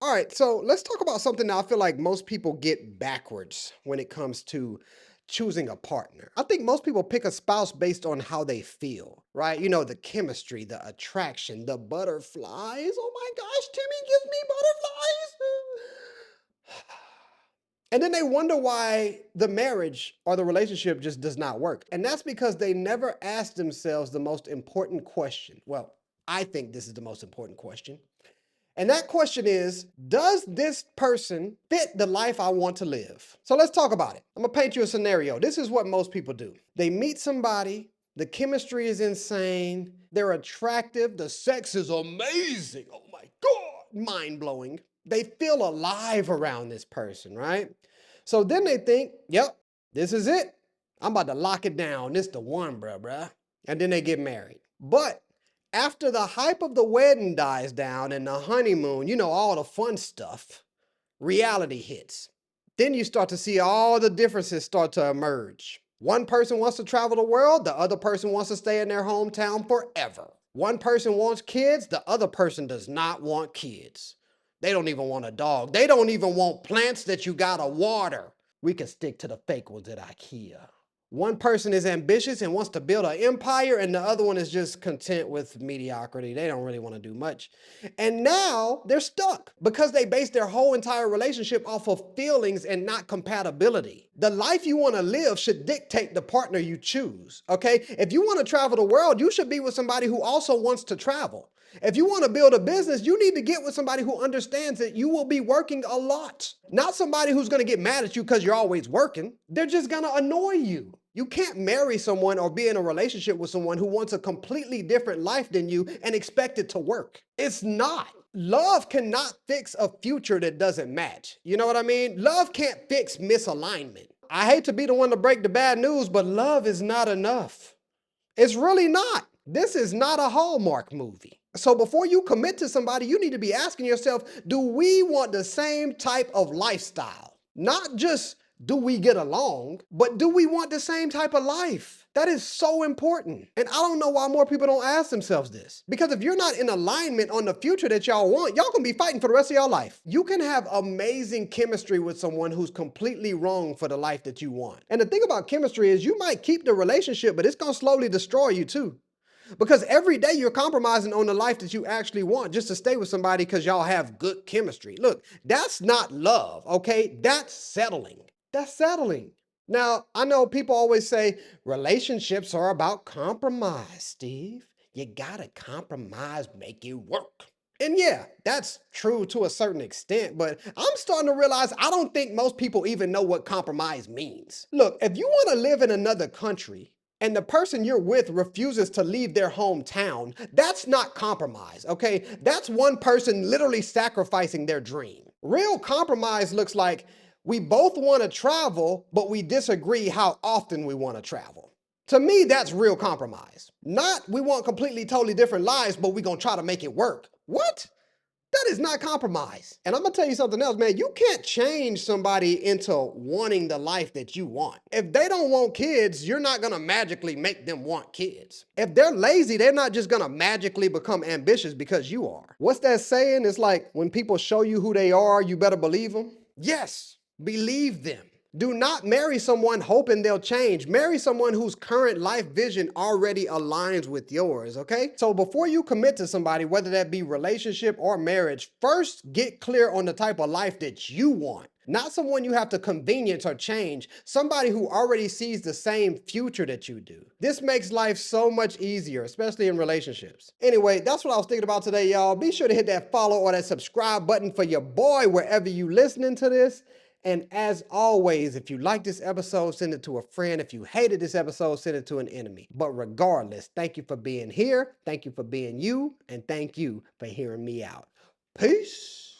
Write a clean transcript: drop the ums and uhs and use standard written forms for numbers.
All right, so let's talk about something that I feel like most people get backwards when it comes to choosing a partner. I think most people pick a spouse based on how they feel, right? You know, the chemistry, the attraction, the butterflies. Oh my gosh, Timmy gives me butterflies. And then they wonder why the marriage or the relationship just does not work. And that's because they never ask themselves the most important question. Well, I think this is the most important question. And that question is, does this person fit the life I want to live? So let's talk about it. I'm gonna paint you a scenario. This is what most people do. They meet somebody, the chemistry is insane, they're attractive, the sex is amazing. Oh my God, mind blowing. They feel alive around this person, right? So then they think, yep, this is it. I'm about to lock it down. This the one, bruh. And then they get married. But after the hype of the wedding dies down and the honeymoon, you know, all the fun stuff, reality hits. Then you start to see all the differences start to emerge. One person wants to travel the world, the other person wants to stay in their hometown forever. One person wants kids, the other person does not want kids. They don't even want a dog. They don't even want plants that you gotta water. We can stick to the fake ones at IKEA. One person is ambitious and wants to build an empire, and the other one is just content with mediocrity. They don't really want to do much. And now they're stuck because they base their whole entire relationship off of feelings and not compatibility. The life you want to live should dictate the partner you choose, okay? If you want to travel the world, you should be with somebody who also wants to travel. If you want to build a business, you need to get with somebody who understands that you will be working a lot. Not somebody who's going to get mad at you because you're always working. They're just going to annoy you. You can't marry someone or be in a relationship with someone who wants a completely different life than you and expect it to work. It's not. Love cannot fix a future that doesn't match. You know what I mean? Love can't fix misalignment. I hate to be the one to break the bad news, but love is not enough. It's really not. This is not a Hallmark movie. So before you commit to somebody, you need to be asking yourself, do we want the same type of lifestyle? Not just do we get along, but do we want the same type of life? That is so important. And I don't know why more people don't ask themselves this. Because if you're not in alignment on the future that y'all want, y'all gonna be fighting for the rest of your life. You can have amazing chemistry with someone who's completely wrong for the life that you want. And the thing about chemistry is you might keep the relationship, but it's gonna slowly destroy you too. Because every day you're compromising on the life that you actually want just to stay with somebody because y'all have good chemistry. Look, that's not love, okay? That's settling. That's settling. Now, I know people always say relationships are about compromise, Steve. You gotta compromise, make it work. And yeah, that's true to a certain extent, but I'm starting to realize I don't think most people even know what compromise means. Look, if you want to live in another country, and the person you're with refuses to leave their hometown, that's not compromise, okay? That's one person literally sacrificing their dream. Real compromise looks like we both want to travel, but we disagree how often we want to travel. To me, that's real compromise. Not we want completely, totally different lives, but we're going to try to make it work. What? That is not compromise. And I'm gonna tell you something else, man. You can't change somebody into wanting the life that you want. If they don't want kids, you're not gonna magically make them want kids. If they're lazy, they're not just gonna magically become ambitious because you are. What's that saying? It's like when people show you who they are, you better believe them. Yes, believe them. Do not marry someone hoping they'll change. Marry someone whose current life vision already aligns with yours, okay? So before you commit to somebody, whether that be relationship or marriage, first get clear on the type of life that you want. Not someone you have to convenience or change, somebody who already sees the same future that you do. This makes life so much easier, especially in relationships. Anyway, that's what I was thinking about today, y'all. Be sure to hit that follow or that subscribe button for your boy wherever you listening to this. And as always, if you like this episode, send it to a friend. If you hated this episode, send it to an enemy. But regardless, thank you for being here. Thank you for being you. And thank you for hearing me out. Peace.